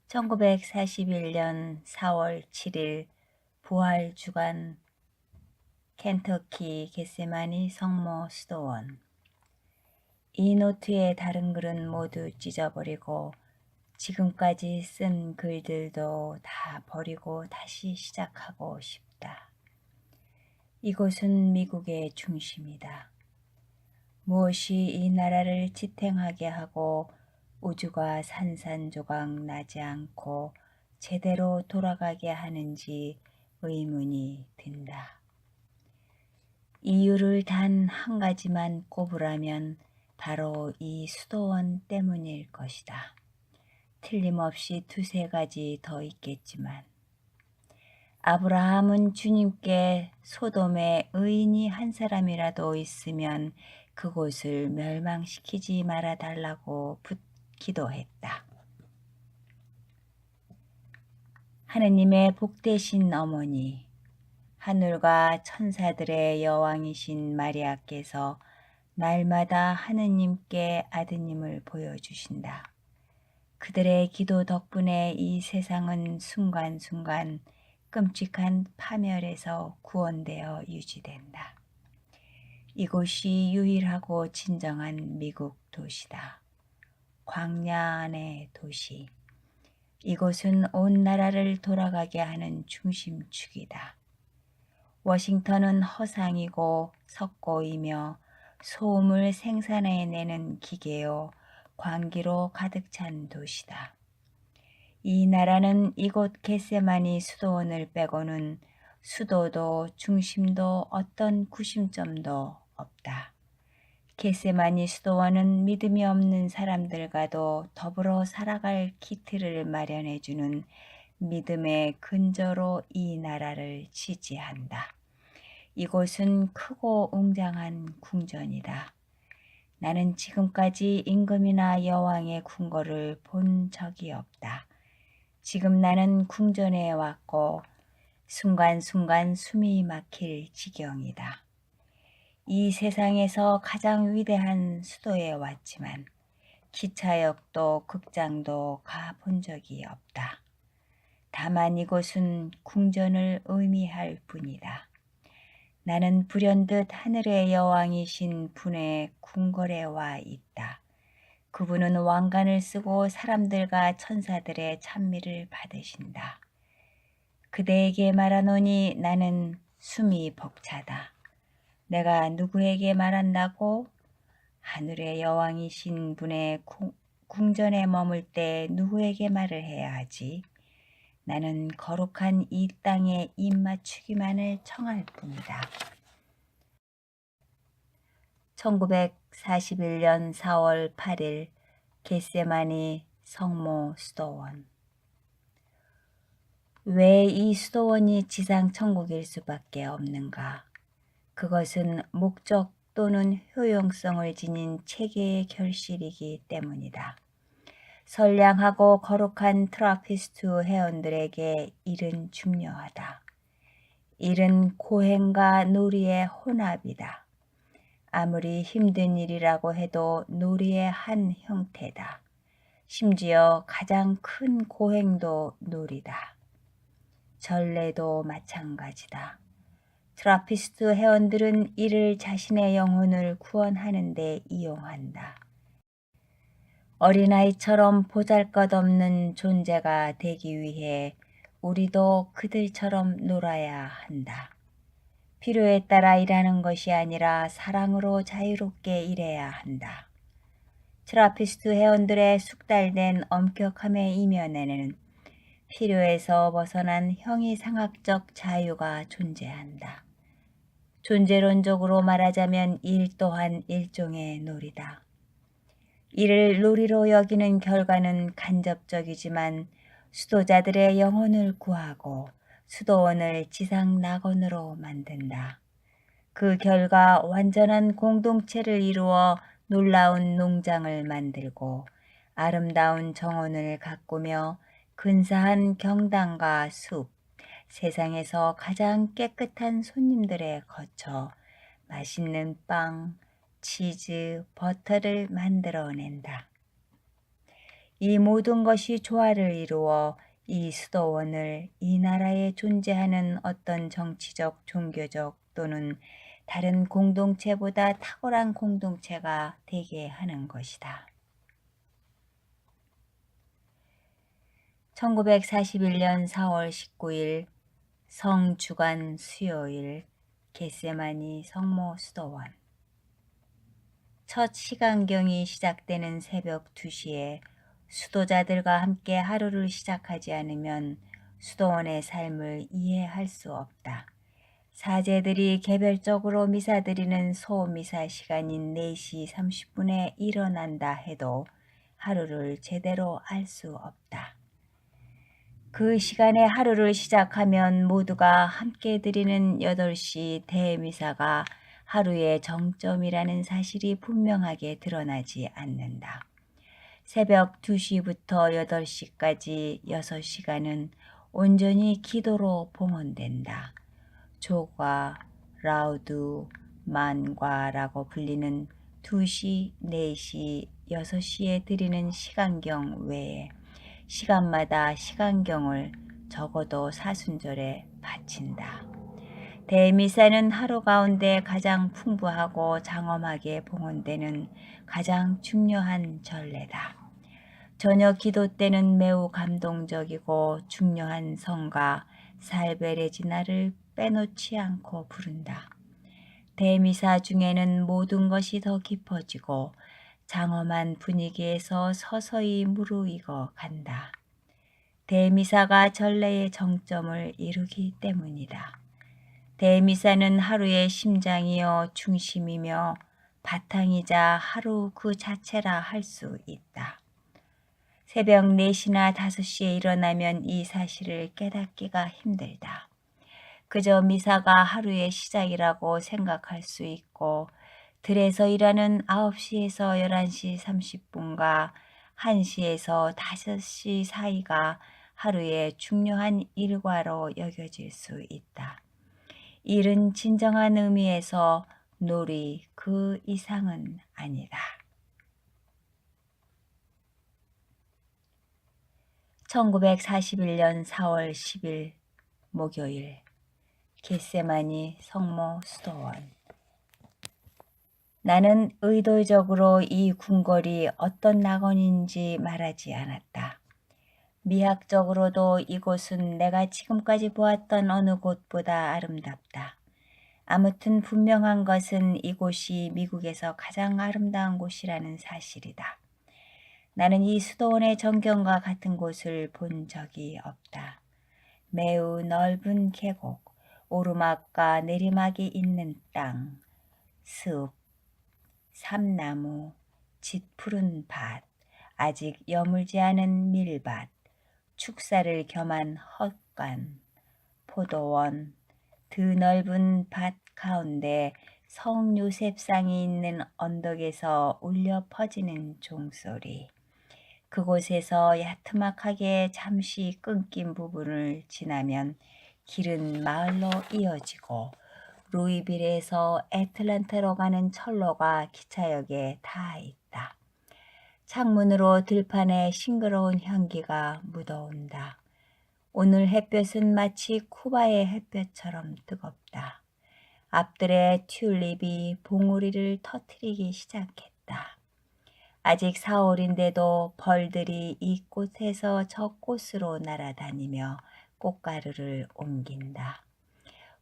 1941년 4월 7일 부활주간 켄터키 겟세마니 성모 수도원. 이 노트의 다른 글은 모두 찢어버리고 지금까지 쓴 글들도 다 버리고 다시 시작하고 싶다. 이곳은 미국의 중심이다. 무엇이 이 나라를 지탱하게 하고 우주가 산산조각 나지 않고 제대로 돌아가게 하는지 의문이 든다. 이유를 단 한 가지만 꼽으라면 바로 이 수도원 때문일 것이다. 틀림없이 두세 가지 더 있겠지만 아브라함은 주님께 소돔에 의인이 한 사람이라도 있으면 그곳을 멸망시키지 말아달라고 기도했다. 하느님의 복되신 어머니, 하늘과 천사들의 여왕이신 마리아께서 날마다 하느님께 아드님을 보여주신다. 그들의 기도 덕분에 이 세상은 순간순간 끔찍한 파멸에서 구원되어 유지된다. 이곳이 유일하고 진정한 미국 도시다. 광야 안의 도시. 이곳은 온 나라를 돌아가게 하는 중심축이다. 워싱턴은 허상이고 석고이며 소음을 생산해내는 기계요 광기로 가득 찬 도시다. 이 나라는 이곳 겟세마니 수도원을 빼고는 수도도 중심도 어떤 구심점도 없다. 겟세마니 수도원은 믿음이 없는 사람들과도 더불어 살아갈 기틀을 마련해주는 믿음의 근저로 이 나라를 지지한다. 이곳은 크고 웅장한 궁전이다. 나는 지금까지 임금이나 여왕의 궁궐을 본 적이 없다. 지금 나는 궁전에 왔고 순간순간 숨이 막힐 지경이다. 이 세상에서 가장 위대한 수도에 왔지만 기차역도 극장도 가본 적이 없다. 다만 이곳은 궁전을 의미할 뿐이다. 나는 불현듯 하늘의 여왕이신 분의 궁궐에 와 있다. 그분은 왕관을 쓰고 사람들과 천사들의 찬미를 받으신다. 그대에게 말하노니 나는 숨이 벅차다. 내가 누구에게 말한다고? 하늘의 여왕이신 분의 궁전에 머물 때 누구에게 말을 해야 하지? 나는 거룩한 이 땅에 입맞추기만을 청할 뿐이다. 1941년 4월 8일 겟세마니 성모 수도원. 왜 이 수도원이 지상 천국일 수밖에 없는가? 그것은 목적 또는 효용성을 지닌 체계의 결실이기 때문이다. 선량하고 거룩한 트라피스트 회원들에게 일은 중요하다. 일은 고행과 놀이의 혼합이다. 아무리 힘든 일이라고 해도 놀이의 한 형태다. 심지어 가장 큰 고행도 놀이다. 전례도 마찬가지다. 트라피스트 회원들은 이를 자신의 영혼을 구원하는 데 이용한다. 어린아이처럼 보잘것없는 존재가 되기 위해 우리도 그들처럼 놀아야 한다. 필요에 따라 일하는 것이 아니라 사랑으로 자유롭게 일해야 한다. 트라피스트 회원들의 숙달된 엄격함의 이면에는 필요에서 벗어난 형이상학적 자유가 존재한다. 존재론적으로 말하자면 일 또한 일종의 놀이다. 이를 놀이로 여기는 결과는 간접적이지만 수도자들의 영혼을 구하고 수도원을 지상 낙원으로 만든다. 그 결과 완전한 공동체를 이루어 놀라운 농장을 만들고 아름다운 정원을 가꾸며 근사한 경당과 숲, 세상에서 가장 깨끗한 손님들에 거쳐 맛있는 빵, 치즈, 버터를 만들어낸다. 이 모든 것이 조화를 이루어 이 수도원을 이 나라에 존재하는 어떤 정치적, 종교적 또는 다른 공동체보다 탁월한 공동체가 되게 하는 것이다. 1941년 4월 19일 성주간 수요일 겟세마니 성모 수도원. 첫 시간경이 시작되는 새벽 2시에 수도자들과 함께 하루를 시작하지 않으면 수도원의 삶을 이해할 수 없다. 사제들이 개별적으로 미사드리는 소미사 시간인 4시 30분에 일어난다 해도 하루를 제대로 알 수 없다. 그 시간에 하루를 시작하면 모두가 함께 드리는 8시 대미사가 하루의 정점이라는 사실이 분명하게 드러나지 않는다. 새벽 2시부터 8시까지 6시간은 온전히 기도로 봉헌된다. 조과, 라우드, 만과라고 불리는 2시, 4시, 6시에 드리는 시간경 외에 시간마다 시간경을 적어도 사순절에 바친다. 대미사는 하루 가운데 가장 풍부하고 장엄하게 봉헌되는 가장 중요한 전례다. 저녁 기도 때는 매우 감동적이고 중요한 성가 살베레지나를 빼놓지 않고 부른다. 대미사 중에는 모든 것이 더 깊어지고 장엄한 분위기에서 서서히 무르익어 간다. 대미사가 전례의 정점을 이루기 때문이다. 대미사는 하루의 심장이요 중심이며 바탕이자 하루 그 자체라 할 수 있다. 새벽 4시나 5시에 일어나면 이 사실을 깨닫기가 힘들다. 그저 미사가 하루의 시작이라고 생각할 수 있고 들에서 일하는 9시에서 11시 30분과 1시에서 5시 사이가 하루의 중요한 일과로 여겨질 수 있다. 일은 진정한 의미에서 놀이 그 이상은 아니다. 1941년 4월 10일 목요일 겟세마니 성모 수도원. 나는 의도적으로 이 궁궐이 어떤 낙원인지 말하지 않았다. 미학적으로도 이곳은 내가 지금까지 보았던 어느 곳보다 아름답다. 아무튼 분명한 것은 이곳이 미국에서 가장 아름다운 곳이라는 사실이다. 나는 이 수도원의 전경과 같은 곳을 본 적이 없다. 매우 넓은 계곡, 오르막과 내리막이 있는 땅, 숲, 삼나무, 짙푸른 밭, 아직 여물지 않은 밀밭, 축사를 겸한 헛간, 포도원, 드넓은 밭 가운데 성요셉상이 있는 언덕에서 울려 퍼지는 종소리. 그곳에서 야트막하게 잠시 끊긴 부분을 지나면 길은 마을로 이어지고 루이빌에서 애틀랜타로 가는 철로가 기차역에 닿아 있다. 창문으로 들판에 싱그러운 향기가 묻어온다. 오늘 햇볕은 마치 쿠바의 햇볕처럼 뜨겁다. 앞들의 튤립이 봉우리를 터뜨리기 시작했다. 아직 4월인데도 벌들이 이 꽃에서 저 꽃으로 날아다니며 꽃가루를 옮긴다.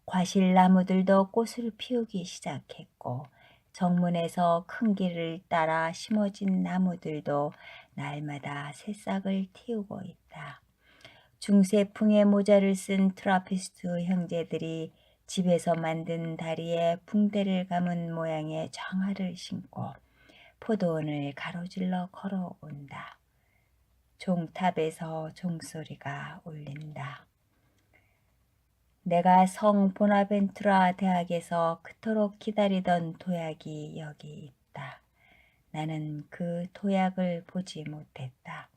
과실나무들도 꽃을 피우기 시작했고 정문에서 큰 길을 따라 심어진 나무들도 날마다 새싹을 틔우고 있다. 중세풍의 모자를 쓴 트라피스트 형제들이 집에서 만든 다리에 붕대를 감은 모양의 장화를 신고 포도원을 가로질러 걸어온다. 종탑에서 종소리가 울린다. 내가 성 보나벤투라 대학에서 그토록 기다리던 도약이 여기 있다. 나는 그 도약을 보지 못했다.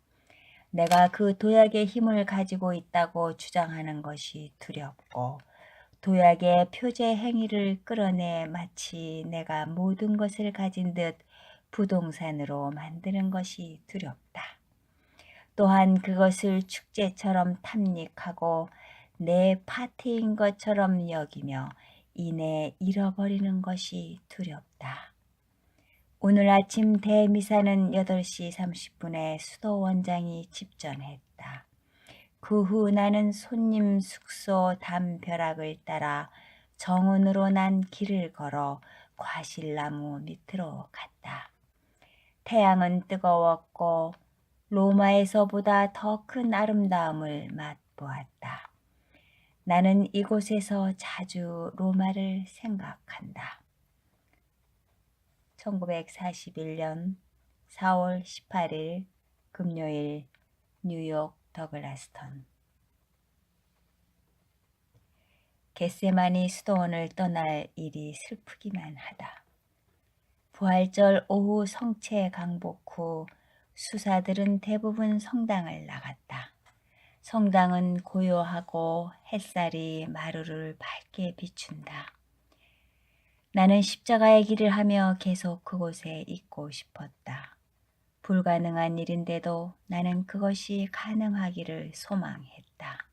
내가 그 도약의 힘을 가지고 있다고 주장하는 것이 두렵고 도약의 표제 행위를 끌어내 마치 내가 모든 것을 가진 듯 부동산으로 만드는 것이 두렵다. 또한 그것을 축제처럼 탐닉하고 내 파티인 것처럼 여기며 이내 잃어버리는 것이 두렵다. 오늘 아침 대미사는 8시 30분에 수도 원장이 집전했다. 그 후 나는 손님 숙소 담벼락을 따라 정원으로 난 길을 걸어 과실나무 밑으로 갔다. 태양은 뜨거웠고 로마에서보다 더 큰 아름다움을 맛보았다. 나는 이곳에서 자주 로마를 생각한다. 1941년 4월 18일 금요일 뉴욕 더글라스턴. 겟세마니 수도원을 떠날 일이 슬프기만 하다. 부활절 오후 성체 강복 후 수사들은 대부분 성당을 나갔다. 성당은 고요하고 햇살이 마루를 밝게 비춘다. 나는 십자가의 길을 하며 계속 그곳에 있고 싶었다. 불가능한 일인데도 나는 그것이 가능하기를 소망했다.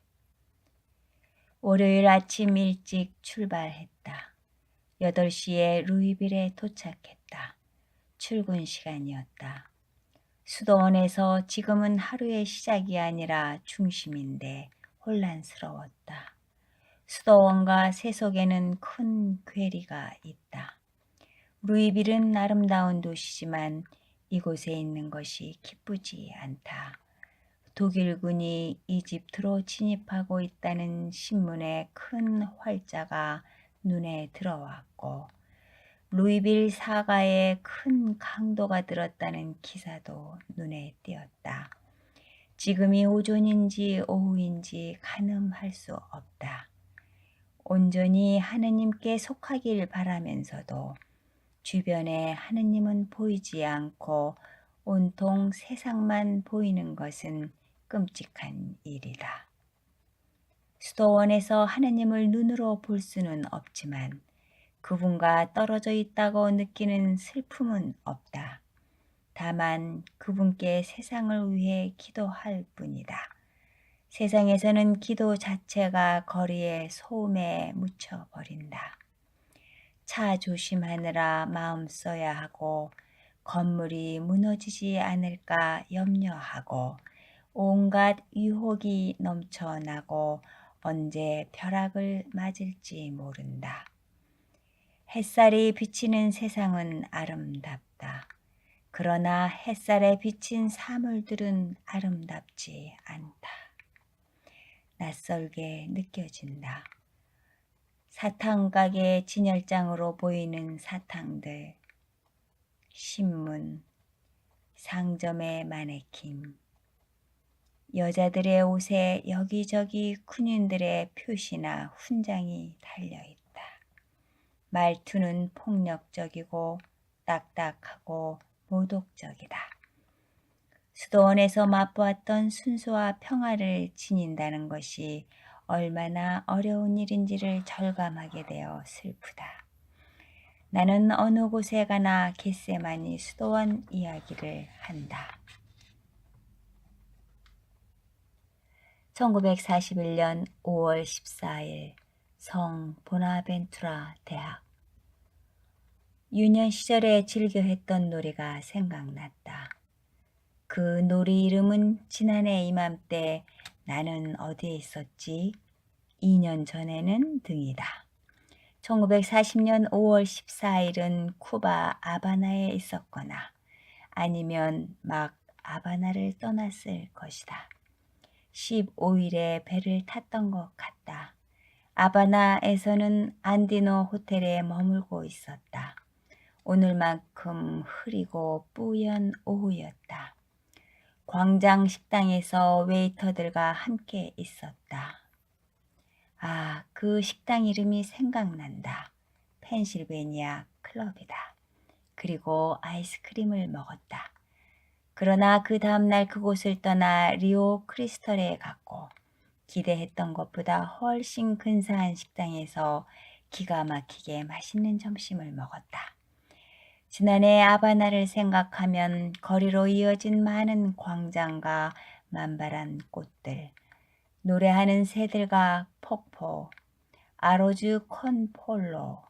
월요일 아침 일찍 출발했다. 8시에 루이빌에 도착했다. 출근 시간이었다. 수도원에서 지금은 하루의 시작이 아니라 중심인데 혼란스러웠다. 수도원과 세속에는 큰 괴리가 있다. 루이빌은 아름다운 도시지만 이곳에 있는 것이 기쁘지 않다. 독일군이 이집트로 진입하고 있다는 신문의 큰 활자가 눈에 들어왔고 루이빌 사가에 큰 강도가 들었다는 기사도 눈에 띄었다. 지금이 오전인지 오후인지 가늠할 수 없다. 온전히 하느님께 속하길 바라면서도 주변에 하느님은 보이지 않고 온통 세상만 보이는 것은 끔찍한 일이다. 수도원에서 하느님을 눈으로 볼 수는 없지만 그분과 떨어져 있다고 느끼는 슬픔은 없다. 다만 그분께 세상을 위해 기도할 뿐이다. 세상에서는 기도 자체가 거리에 소음에 묻혀버린다. 차 조심하느라 마음 써야 하고 건물이 무너지지 않을까 염려하고 온갖 유혹이 넘쳐나고 언제 벼락을 맞을지 모른다. 햇살이 비치는 세상은 아름답다. 그러나 햇살에 비친 사물들은 아름답지 않다. 낯설게 느껴진다. 사탕가게 진열장으로 보이는 사탕들, 신문, 상점의 마네킹, 여자들의 옷에 여기저기 군인들의 표시나 훈장이 달려있다. 말투는 폭력적이고 딱딱하고 모독적이다. 수도원에서 맛보았던 순수와 평화를 지닌다는 것이 얼마나 어려운 일인지를 절감하게 되어 슬프다. 나는 어느 곳에 가나 겟세마니 수도원 이야기를 한다. 1941년 5월 14일 성 보나벤투라 대학. 유년 시절에 즐겨 했던 놀이가 생각났다. 그 놀이 이름은 지난해 이맘때 나는 어디에 있었지? 2년 전에는 등이다. 1940년 5월 14일은 쿠바 아바나에 있었거나 아니면 막 아바나를 떠났을 것이다. 15일에 배를 탔던 것 같다. 아바나에서는 안디노 호텔에 머물고 있었다. 오늘만큼 흐리고 뿌연 오후였다. 광장 식당에서 웨이터들과 함께 있었다. 아, 그 식당 이름이 생각난다. 펜실베니아 클럽이다. 그리고 아이스크림을 먹었다. 그러나 그 다음날 그곳을 떠나 리오 크리스털에 갔고 기대했던 것보다 훨씬 근사한 식당에서 기가 막히게 맛있는 점심을 먹었다. 지난해 아바나를 생각하면 거리로 이어진 많은 광장과 만발한 꽃들, 노래하는 새들과 폭포, 아로즈 콘폴로,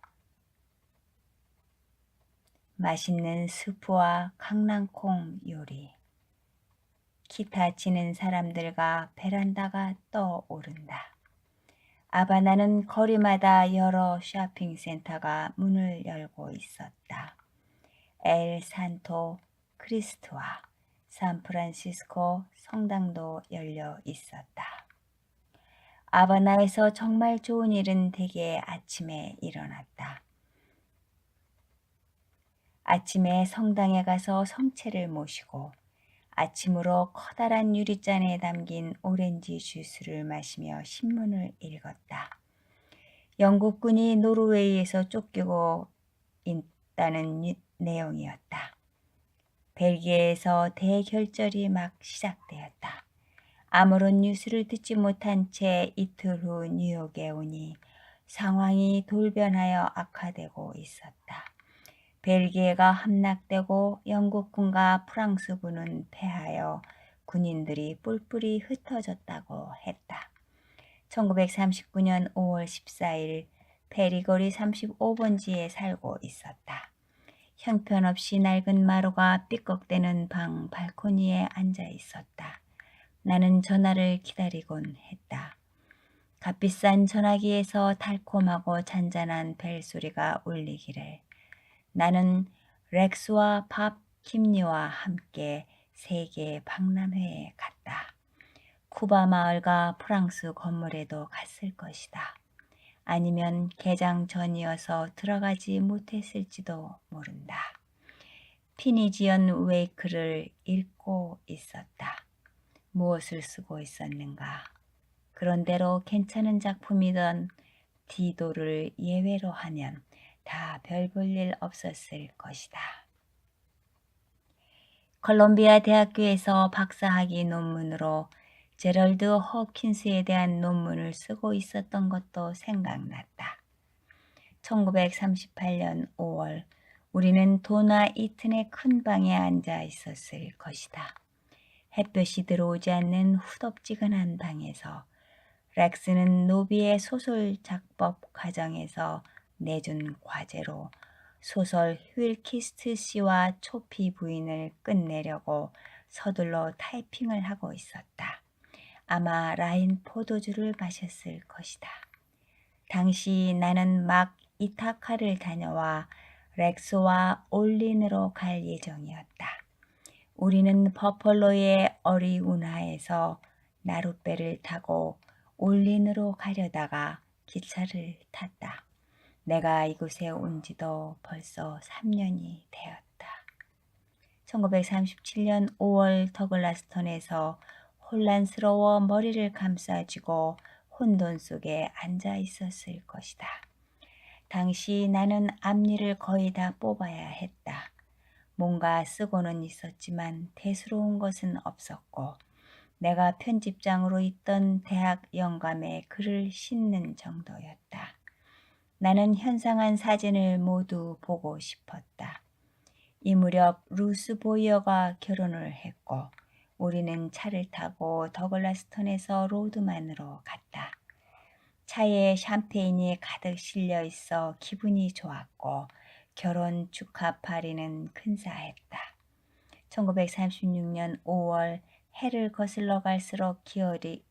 맛있는 스프와 강낭콩 요리, 기타 치는 사람들과 베란다가 떠오른다. 아바나는 거리마다 여러 쇼핑센터가 문을 열고 있었다. 엘 산토 크리스트와 샌프란시스코 성당도 열려 있었다. 아바나에서 정말 좋은 일은 대개 아침에 일어났다. 아침에 성당에 가서 성체를 모시고 아침으로 커다란 유리잔에 담긴 오렌지 주스를 마시며 신문을 읽었다. 영국군이 노르웨이에서 쫓기고 있다는 내용이었다. 벨기에에서 대결절이 막 시작되었다. 아무런 뉴스를 듣지 못한 채 이틀 후 뉴욕에 오니 상황이 돌변하여 악화되고 있었다. 벨기에가 함락되고 영국군과 프랑스군은 패하여 군인들이 뿔뿔이 흩어졌다고 했다. 1939년 5월 14일 페리거리 35번지에 살고 있었다. 형편없이 낡은 마루가 삐걱대는 방 발코니에 앉아 있었다. 나는 전화를 기다리곤 했다. 값비싼 전화기에서 달콤하고 잔잔한 벨소리가 울리기를 나는 렉스와 밥 김리와 함께 세계 박람회에 갔다. 쿠바 마을과 프랑스 건물에도 갔을 것이다. 아니면 개장 전이어서 들어가지 못했을지도 모른다. 피니지언 웨이크를 읽고 있었다. 무엇을 쓰고 있었는가? 그런대로 괜찮은 작품이던 디도를 예외로 하면 다 별 볼 일 없었을 것이다. 콜롬비아 대학교에서 박사학위 논문으로 제럴드 허킨스에 대한 논문을 쓰고 있었던 것도 생각났다. 1938년 5월 우리는 도나 이튼의 큰 방에 앉아 있었을 것이다. 햇볕이 들어오지 않는 후덥지근한 방에서 렉스는 노비의 소설 작법 과정에서 내준 과제로 소설 휠키스트 씨와 초피 부인을 끝내려고 서둘러 타이핑을 하고 있었다. 아마 라인 포도주를 마셨을 것이다. 당시 나는 막 이타카를 다녀와 렉소와 올린으로 갈 예정이었다. 우리는 버펄로의 어리운하에서 나룻배를 타고 올린으로 가려다가 기차를 탔다. 내가 이곳에 온 지도 벌써 3년이 되었다. 1937년 5월 더글라스턴에서 혼란스러워 머리를 감싸쥐고 혼돈 속에 앉아 있었을 것이다. 당시 나는 앞니를 거의 다 뽑아야 했다. 뭔가 쓰고는 있었지만 대수로운 것은 없었고 내가 편집장으로 있던 대학 영감에 글을 싣는 정도였다. 나는 현상한 사진을 모두 보고 싶었다. 이 무렵 루스 보이어가 결혼을 했고 우리는 차를 타고 더글라스턴에서 로드만으로 갔다. 차에 샴페인이 가득 실려 있어 기분이 좋았고 결혼 축하 파리는 근사했다. 1936년 5월 해를 거슬러 갈수록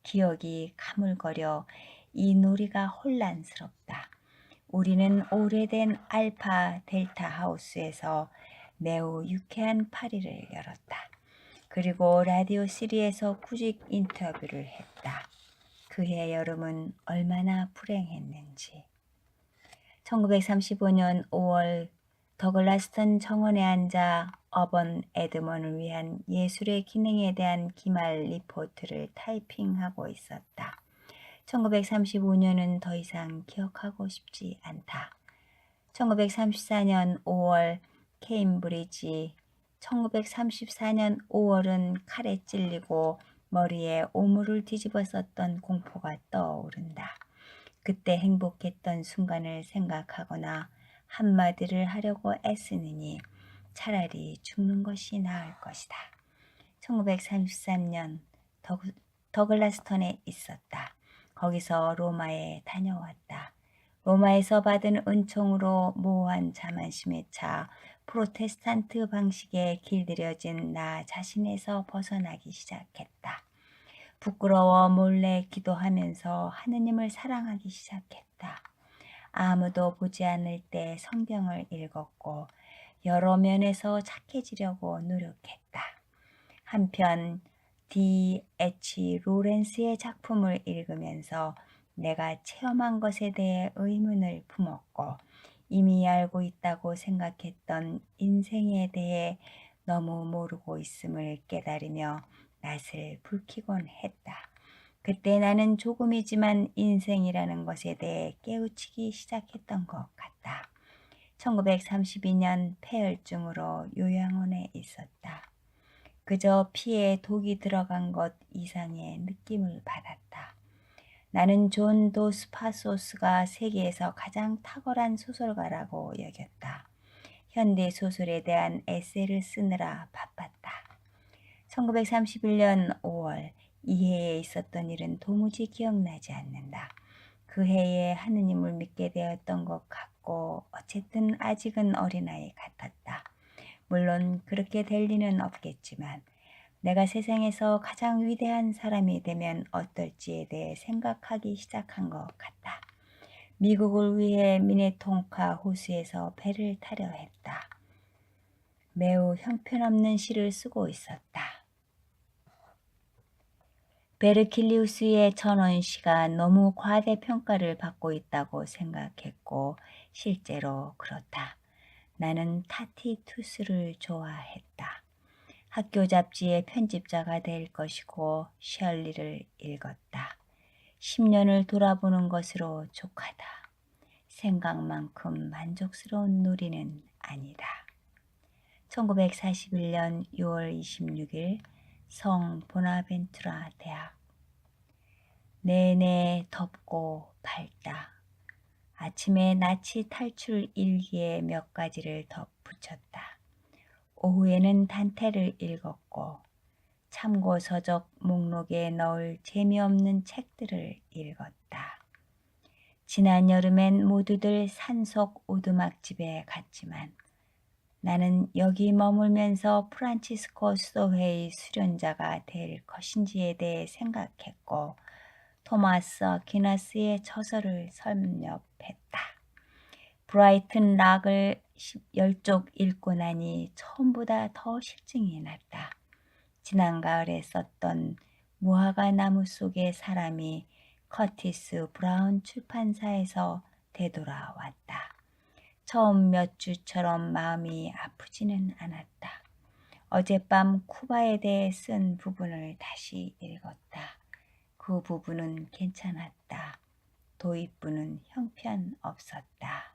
기억이 가물거려 이 놀이가 혼란스럽다. 우리는 오래된 알파 델타 하우스에서 매우 유쾌한 파리를 열었다. 그리고 라디오 시리에서 구직 인터뷰를 했다. 그해 여름은 얼마나 불행했는지. 1935년 5월 더글라스턴 정원에 앉아 어번 에드먼을 위한 예술의 기능에 대한 기말 리포트를 타이핑하고 있었다. 1935년은 더 이상 기억하고 싶지 않다. 1934년 5월 케임브리지, 1934년 5월은 칼에 찔리고 머리에 오물을 뒤집어 썼던 공포가 떠오른다. 그때 행복했던 순간을 생각하거나 한마디를 하려고 애쓰느니 차라리 죽는 것이 나을 것이다. 1933년 더글라스턴에 있었다. 거기서 로마에 다녀왔다. 로마에서 받은 은총으로 모호한 자만심에 차 프로테스탄트 방식에 길들여진 나 자신에서 벗어나기 시작했다. 부끄러워 몰래 기도하면서 하느님을 사랑하기 시작했다. 아무도 보지 않을 때 성경을 읽었고 여러 면에서 착해지려고 노력했다. 한편 D.H. 로렌스의 작품을 읽으면서 내가 체험한 것에 대해 의문을 품었고 이미 알고 있다고 생각했던 인생에 대해 너무 모르고 있음을 깨달으며 낯을 붉히곤 했다. 그때 나는 조금이지만 인생이라는 것에 대해 깨우치기 시작했던 것 같다. 1932년 폐혈증으로 요양원에 있었다. 그저 피에 독이 들어간 것 이상의 느낌을 받았다. 나는 존 도스 파소스가 세계에서 가장 탁월한 소설가라고 여겼다. 현대 소설에 대한 에세이를 쓰느라 바빴다. 1931년 5월 이 해에 있었던 일은 도무지 기억나지 않는다. 그 해에 하느님을 믿게 되었던 것 같고 어쨌든 아직은 어린아이 같았다. 물론 그렇게 될 리는 없겠지만 내가 세상에서 가장 위대한 사람이 되면 어떨지에 대해 생각하기 시작한 것 같다. 미국을 위해 미네토카 호수에서 배를 타려 했다. 매우 형편없는 시를 쓰고 있었다. 베르킬리우스의 전원시가 너무 과대평가를 받고 있다고 생각했고 실제로 그렇다. 나는 타티투스를 좋아했다. 학교 잡지의 편집자가 될 것이고 셜리를 읽었다. 10년을 돌아보는 것으로 족하다. 생각만큼 만족스러운 놀이는 아니다. 1941년 6월 26일 성 보나벤투라 대학. 내내 덥고 밝다. 아침에 나치 탈출 일기에 몇 가지를 덧붙였다. 오후에는 단테를 읽었고 참고 서적 목록에 넣을 재미없는 책들을 읽었다. 지난 여름엔 모두들 산속 오두막집에 갔지만 나는 여기 머물면서 프란치스코 소회의 수련자가 될 것인지에 대해 생각했고 토마스 아퀴나스의 저서를 섭렵했다. 브라이튼 락을 10쪽 읽고 나니 처음보다 더 실증이 났다. 지난 가을에 썼던 무화과 나무 속의 사람이 커티스 브라운 출판사에서 되돌아왔다. 처음 몇 주처럼 마음이 아프지는 않았다. 어젯밤 쿠바에 대해 쓴 부분을 다시 읽었다. 그 부분은 괜찮았다. 도입부는 형편없었다.